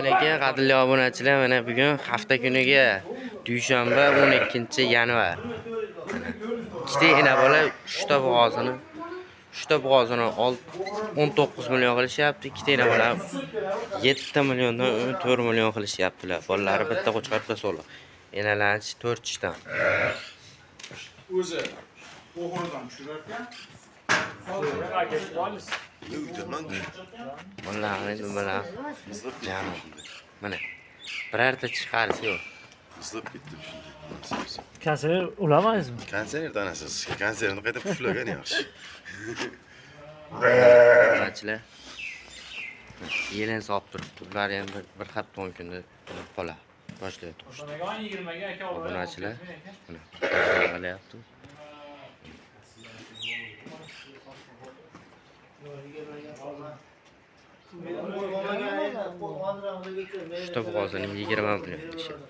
Lekin qadrli obunachilar, mana bugun hafta kuniga dushanba 12-yanvar. Ikkita ena bola 3ta bo'g'ozini 19 million qilishyapti. Ikkita ena bola 7 milliondan 4 million qilishyaptilar. Bolalari bitta qo'chqor bitta so'liq. Enalarchi 4 ishdan. O'zi o'g'ridan tushirarkan. Vallahi nima jami. Mana birorta chiqarisi yo'q. Islab ketdi shunday. Konserver ulamaysizmi? Konserver danasiz. Konserverni qayta puflagan yaxshi. Obunachilar. Yelin solib turibdi. Ular ham bir hafta 10 kunda qola boshlayapti. Obunachilar. Mana qilyapti. Şuta bo'g'ozining 20 million deyishyapti.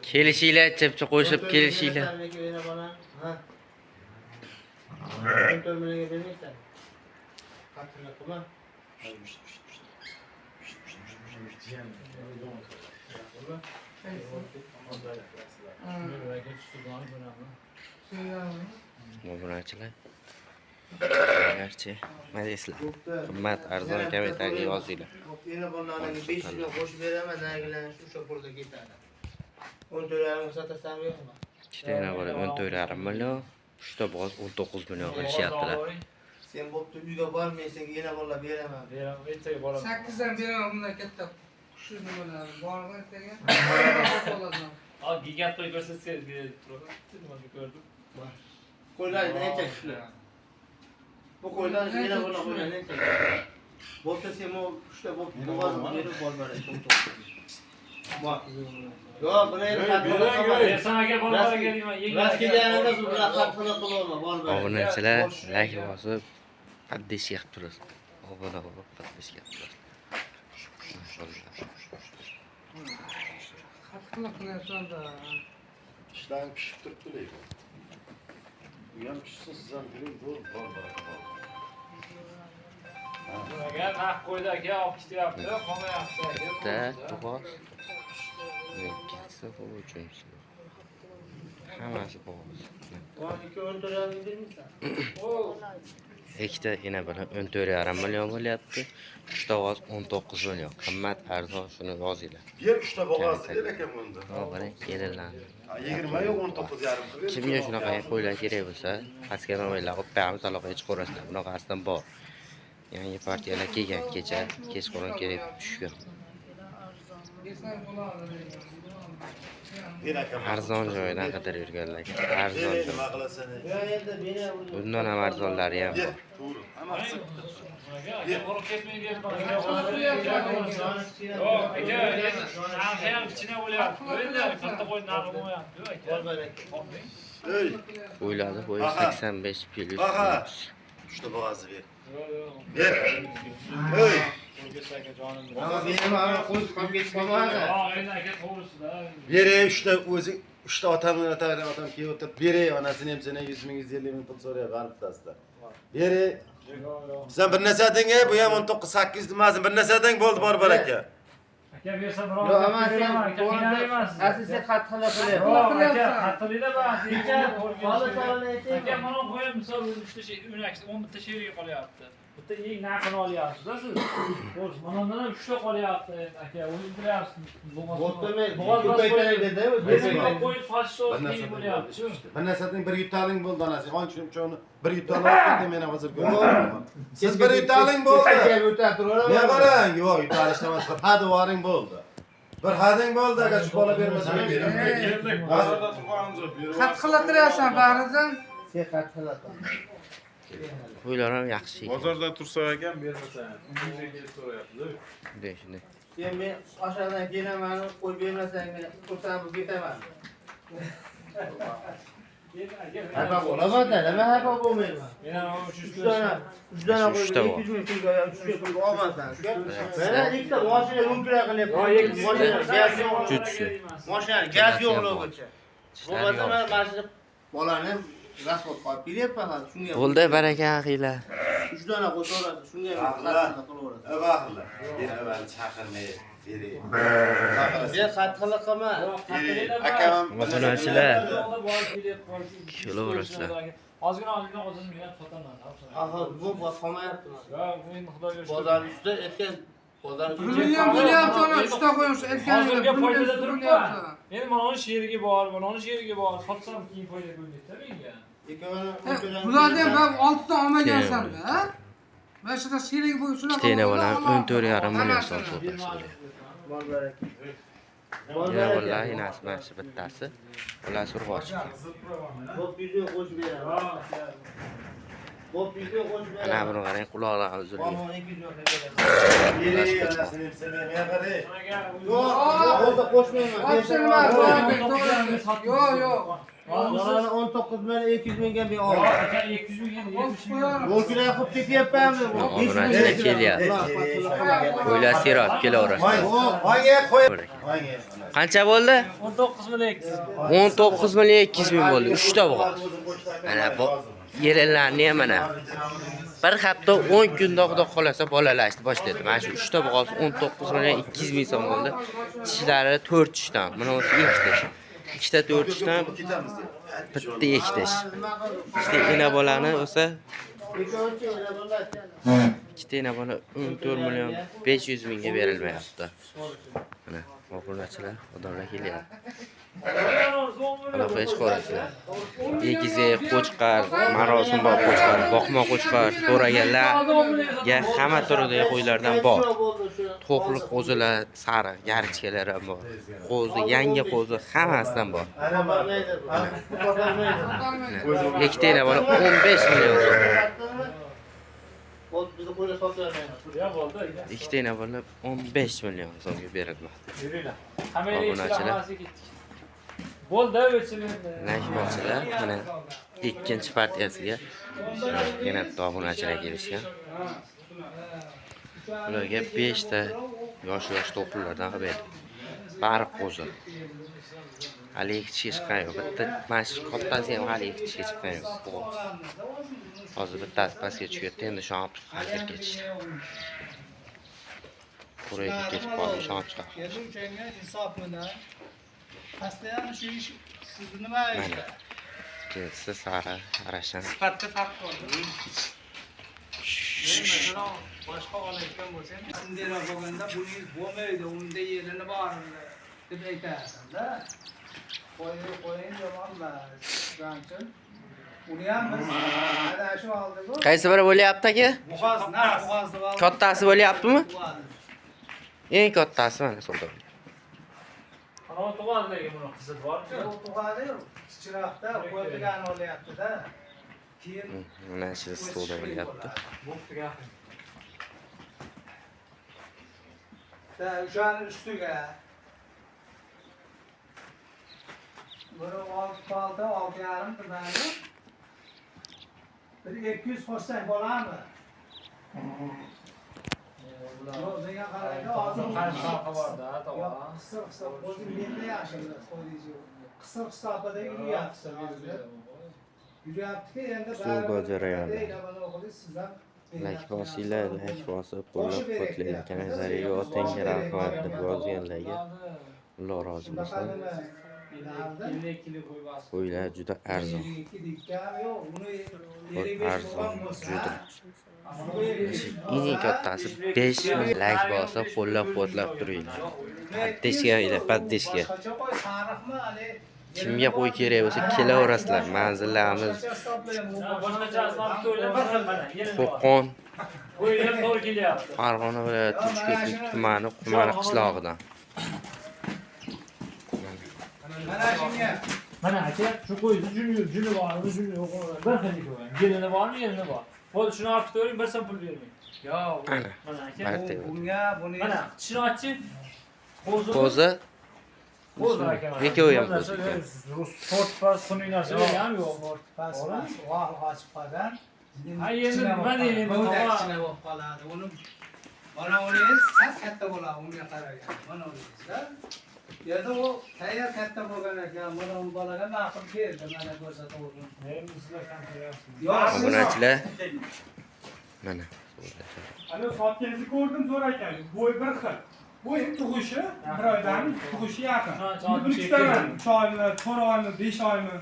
Kelishinglar, chepcha qo'shib kelishinglar. Obunachilar. Garchi, nima deysizlar? Qimmat, arzon kommentariyga yozinglar. Yana bolalarga 5 million qo'shib beraman, nagilarni shu shopurda ketadi. 14,5 sotasan yo'qmi? Ikkita ena bola 14,5 million, uchta bo'g'oz 19 million qilishyaptilar. Sen bo'pti uyga bormaysan, yana bolalar beraman. Beraman, ertaga boraman. 8dan beraman bundan katta qushni nimalar bormi ertaga? Al gigant qo'y ko'rsatsangiz berib turaman. Nima ko'rdim? Qo'ylar necha shular? Bu qo'ylar yana bolalar qo'ylar necha? Bo'pti sen bu uchta bo'pti bo'g'oz berib borbaray. Bor. Yo'q, buni Bersan aka bolalarga deyman, yengil. Ras kelganingda bular qattiq qilma, borbaray. Obunachilar like bosib, podpiska qilib turasiz. Obuna bo'lib podpiska qilib turasiz. Qattiq qilyapsan-da. İşlerin pişip turibdi lekin. Bu ham pishsin, siz ham turing, bu bor. Aka naq qo'ydi aka, olib ketyapti, qolmayapti aka. Bitta bo'g'oz. Ikkisi bu uchinchisi. Hammasi bo'g'oz. Voy, 2 bermaysan. Ikkita ena bola 14,5 million bo'lyapti. Uchta bo'g'oz 19 million. Qimmat, arzon shuni yozinglar. Yer 3ta bo'g'oz der ekan bunda. Mana kelinlarni. 20 yo'q 19,5. Kimga shunaqa qo'ylar kerak bo'lsa, pastga nomerlar qo'yib qo'yamiz, aloqaga chiqaverasizlar. Bunaqasidan bor. Yangi partiyalar kelgan kecha, kechqurun kelib tushgan. Arzon joydan qidirib yurganlar. Arzon joy. Nima qilasan? Bundan ham arzonlari ham bor. To'g'ri. Hammasi. Aka, borib ketmaydi deb yo'q, aka, narxi ham kichkina bo'lyapti. Endi katta qo'y narxi bo'lmayapti, aka. Ey, Qo'yiladi, qo'y 85 plyus. Aha. 3ta bo'g'ozni ber. Ber. Ey, Ama benim abi qo'yib qolib ketishmagan. Endi aka to'g'risida. beray 3ta o'zing 3ta otamni otam kelib o'tirib beray, onasini ham seni 100 ming 150 ming pul so'rayapti g'alibtasida. Beray. Sen bir narsa deng, bu ham 19 8 demasin, bir narsa deng bo'ldi bor aka. Aka bersa biroz. Yo'q, ama sen qiynalmaysiz. asosiy qattiqlar qilyapti. Yo'q, aka, qattiqlikda bas. Hozir savol aytaymi? Aka, mana qo'yib misol 3ta shay, 10 bitta sherga qolyapti. Bitta eng naqini olyapsiz-da siz. Xo'sh, mana undan ham 3ta qolyapti aka. O'zingiz bilyapsiz. Bo'ptimi? Ko'paytiring dedi. Bezaklar qo'yib sochish qiyin bo'lyapti. Bir narsaning bir yutaling bo'ldi onasi. Qancha uchun bir yutaling olib ketdim men hozir ko'raman. Siz bir yutaling bo'ldi. Men qarang, yo'q, yutalishdan boshqa hadovaring bo'ldi. Bir hading bo'ldi, agar shu bola bermasa men beraman. Bozorda turganimiz yo'q. Qattiq qilyapsan baridan. Sen qattiq. Qo'ylar ham yaxshi. Bozorda tursa ekan bermasan. Unga kelib so'rayapti. Shunday. Sen men aşağıdan kelaman, qo'yib bermasang men xursand bo'lib ketaman. Hapa bo'laman-da, nima hapa bo'lmayman. Yana o 3 dona, 3 dona Uchta qo'yib bor. 200 ming pulga, 300 pulga olmasan. Mana ikkita mashina mumkin qilyapman. Mashina gaz yo'q. Jutsu. Mashina gaz yo'qligicha. Ishlar Bo'lmasa yo'q. mana mashina bolani ham rasvot qolib kelyapman hali shunga. Bo'ldi baraka axiylar. 3 dona qo'shaverasiz, shunga ham qilaverasiz. Avaqlar. Yana bani chaqirmay berey. Men qattiqlik qilma. Akam Obunachilar. Kelaverasizlar. Ozgina o'zim ham sotaman. Aha, bu qolmayapti. Ya, men Xudoga shukr. Bozor ustida aytgan bozor Bir million bo'lyapti ona, uchta qo'ymish, aytganingda Hozirga bir million foydada turibman. bo'lyapti. Endi mana sherigi bor, mana sherigi bor. Sotsam keyin foyda bo'lmaydi-da menga. Bularni ham ben 6 ta olmagansan-da, ha? Ben shunda sherik bo'y shunaqa. Ikkita bola 14,5 million so'm sotasiz. Bor baraka. Ya vallahi nasib mana shu bittasi. Ular surg'och. Bu video qo'shib beraman. Bu video qo'shib Mana beraman. buni qarang, quloqlari uzilgan. Ammo 200 ming berey anasini sevmay qarey. Yo'q, o'rta qo'shmayman. Yo'q, yo'q. Bolani 19 million 200 mingga ber ol. Aka 200 ming endi 70 ming. Bo'lkilar qilib ketyapmanmi? Obunachilar kelyapti. O'ylar serab kelaverasizlar. Voyga qo'y. Voyga. Qancha bo'ldi? 19 million 200. 19 million 200 ming bo'ldi. 3 ta bo'g'oz. Mana bu yelinlarni ham mana. Bir hafta 10 kunda xudo xolasa bolalashni boshlaydi. Mana shu 3 ta bo'g'oz 19 million 200 ming so'm bo'ldi. Tishlari 4 tishdan. Mana bu 2 tish. Ikkita 4 tishdan bitta 2 tish. İşte ena bolani o'sa ikkita ena bola 14 million 500 mingga berilmayapti. Mana obunachilar, odamlar kelyapti. Aloqa ish ko'rasizlar. Egizi qo'chqar, marosim bor qo'chqar, boqma qo'chqar, so'raganlarga hamma turdagi qo'ylardan bor. To'qli qo'zilar, sariq, yarichkalar ham bor. Qo'zi, yangi qo'zi hammasidan bor. Ana bormaydi. Ikkita ena bola 15 million so'm. Bizni qo'ylar sotmayapmiz. Ya bo'ldi. Ikkita ena bola 15 million so'mga berilmoqda. Yuringlar. Hammaga Obunachilar. hammasi ketdik. Bo'ldi, o'chilindi. Nashmachilar mana ikkinchi partiyasiga yana obunachilar kelishgan. Ularga 5 ta yosh to'qlilardan xabar. Bari qo'zi. Hali ikki chiqqan yo'q. Bitta mana shu kattasi ham hali ikki chiqqan yo'q. Hozir bittasi pastga tushayotdi, endi shu olib hozir ketishdi. Qo'rayga ketib qoldi, shu olib chiqadi. Keldim senga insof bilan. Pastdan shu ish sizni nima Mana ikkinchisi sari arashan. sifatda farq bor. Masalan, boshqa olayotgan bo'lsang, shundayroq bo'lganda buningiz bo'lmaydi, unda yerini bor deb aytasizda. Qo'ying yomonmas. Shuning uchun uni ham biz ana shu oldiku. Qaysi biri bo'lyapti aka? Bo'g'ozni oldik. Kattasi bo'lyaptimi? Eng kattasi mana savdo. Ana tug'adagi buni qizil bor. Tug'adi-yu, chiroqda qo'yilgan olyapti-da. Keyin Mana shu savdo bo'lyapti. Bo'ptiga. da o'shani ustiga biri 6 6,5 tumani. Bir 200 qo'shsang bo'ladimi? Yo'q, menga qaraydi, hozir Qancha borda, to'g'ri. qisir o'zim menda yaxshi qo'ydichi. Qisir hisobida yuryapti. Yuryapti-ki, endi Savdo jarayoni. sizlar Like bosinglar, like bosib, qo'llab-quvvatlaydigan kanallarga o'ting, rahmat deb yozganlarga Alloh rozi bo'lsin. Qo'ylar juda arzon. Arzon juda. Eng kattasi 5 ming like bosib, qo'llab-quvvatlab turinglar. Paddeshga. Kimga qo'y kerak bo'lsa kelaverasizlar. Manzillarimiz Qo'qon, Qo'ylar to'g'ri kelyapti. Farg'ona viloyati Uchko'prik tumani Qumari qishlog'idan. mana shunga Mana aka, shu qo'yni juni bormi, juni yo'q. Bir xil qo'ygan. Gelini bormi, yelini bor. Bo'ldi, shuni olib ko'ring, bir so'm pul bermang. yo'q. Mana, Mana aka. barcha. Bunga buni Mana, tishini ochchi. Qo'zi Qo'zlar aka. Ikkovi ham qo'z ekan. Sport pas sun'iy narsa ham yo'q. Pas voh ochpadan. Ha endi nima deydi? Bo'dakchina bo'lib qoladi. Uni mana uningiz sal katta bo'ladi unga qaragan. Mana uningizda. Yerda u tayyor katta bo'lgan ekan. Mana u bolaga ma'qul keldi. Mana ko'rsataverdim. Endi sizlar ham ko'ryapsizmi? Obunachilar mana Ana sotgangizni ko'rdim zo'r ekan. Bo'y bir xil. Bo'y tug'ishi bir oydan tug'ishi yaqin. Buni bilishdaman. 3 oymi, 4 oymi, 5 oymi.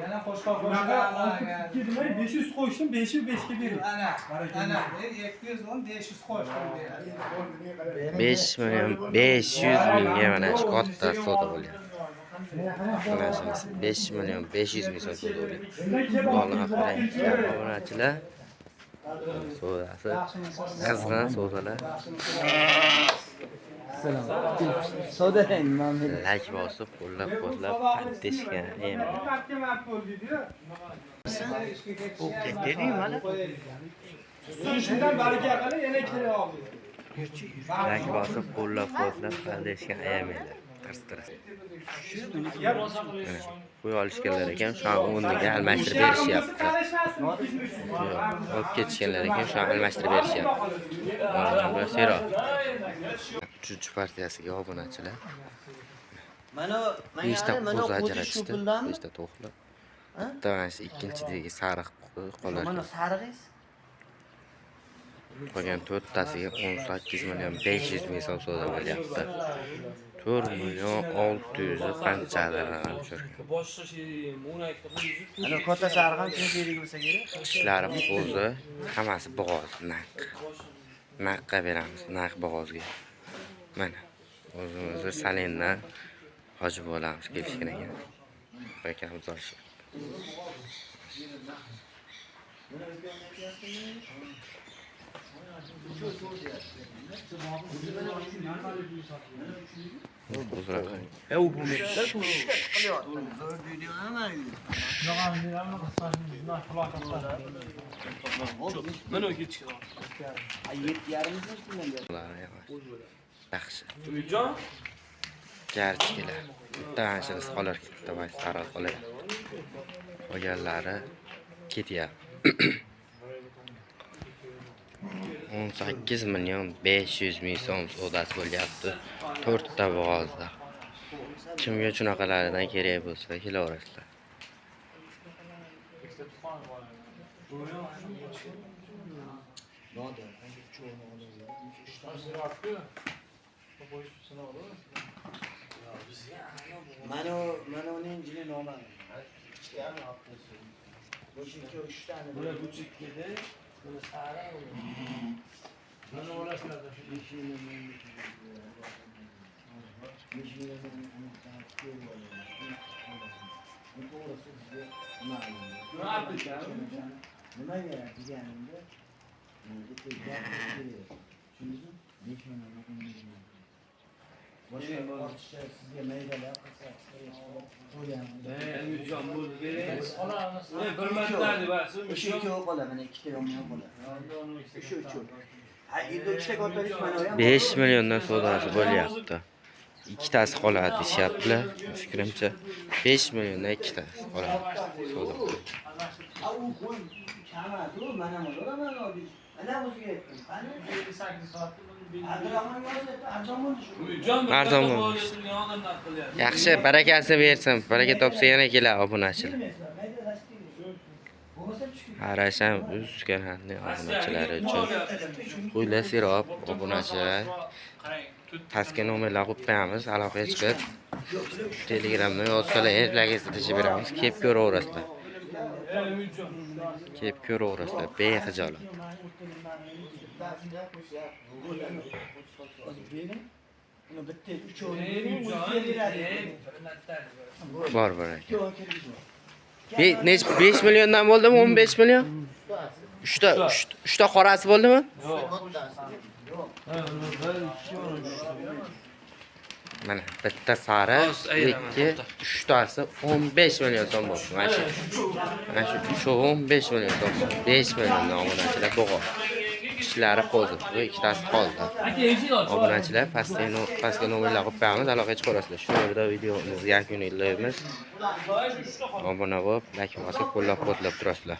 Yana qo'shqoq Bunaqa qo'shgan. 2 demay 500 qo'yishdim, 5'i 5ga bering. Ana 210 500 qo'shdim beradi. 5 million 500 mingga mana shu katta savdo bo'lyapti. Mana shunisi 5 million 500 ming so'm savdo bo'lyapti. Bog'liq qarang, obunachilar savdosi qizg'in savdolar. Savdolang men. Like bosib, qo'llab-quvvatlab pattishgan. Tarkib bo'ldi-yu. Deding mana. Shundan baraka qilib yana kiryapti. Like bosib, qo'llab-quvvatlab pattishgan ayamanglar. Qirstirasiz. Qo'y olishganlar ekan, shu an o'rniga almashtirib berishyapti. Olib ketishganlar ekan, shu an almashtirib berishyapti. Mana sero. 3-partiyasiga obunachilar. Mana 5 ta qo'z ajratishdi, 5 ta to'qli. Bitta mana shu ikkinchidagi sariq qo'llar. mana sarig'iz. Qolgan 4 tasiga 18 million 500 ming so'm savdo bo'lyapti. 4 million 600 qanchadir raqam tushirgan. Ana katta sarig'i ham kerak bo'lsa kerak. Tishlari qo'zi, hammasi bo'g'oz, naq. Naqqa beramiz, naq bo'g'ozga. Mana o'zimizni Salindan hoji bo'lamiz kelishgan ekan. Akamiz olishdi. Yaxshi. Garchkilar. Bitta mana shunisi qolar, bitta mana sariq qolar. Qolganlari ketyapti. 18 million 500 ming so'm savdosi bo'lyapti. 4 ta bo'g'ozda. Kimga shunaqalardan kerak bo'lsa, kelaverasizlar. Mana uning jini noma'lum. Bu 3 tane. Bu chikkida. Buni sara Mana olashlarda nimaga deganimda sizga maydalar qilsa o'sha ikkovi qoladi, mana ikkita yonma qoladi. O'sha uchun. Ha, endi ikkita kattalik mana ham 5 milliondan savdosi bo'lyapti. Ikkitasi qoladi deyaptilar. Fikrimcha 5 milliondan ikkitasi qoladi. Savdo. Ha, u qo'y kamasi, mana mana oldik. Ana o'ziga aytdim. Qani 8 soatda Abdurahmon yozdi, arzon bo'ldi. Yaxshi, barakasi bersin. Baraka topsa yana keladi obunachilar. Qarasham uzganlarning obunachilari uchun. Qo'ylar sirob obunachilar. Pastga nomerlar qo'yib qo'yamiz, aloqaga chiqib Telegramda yozsalar, erlarga tashib beramiz. Kelib ko'raverasizlar. Kelib ko'raverasizlar, bexijolat. Bor aka. 5 milliondan bo'ldimi? 15 million? 3 ta qorasi bo'ldimi? Mana bitta sari, 2, 3 tasi 15 million so'm bo'ldi. Mana shu 15 million so'm. 5 milliondan obunachilar bo'g'oz. ishlari hozir. Bu ikkitasi qoldi. Aka, eshik och. Obunachilar pastga nomerlar qo'yib qo'yamiz, aloqa chiqarasizlar. Shu yerda videomizni yakunlaymiz. Obuna bo'lib, like bosib, qo'llab-quvvatlab turasizlar.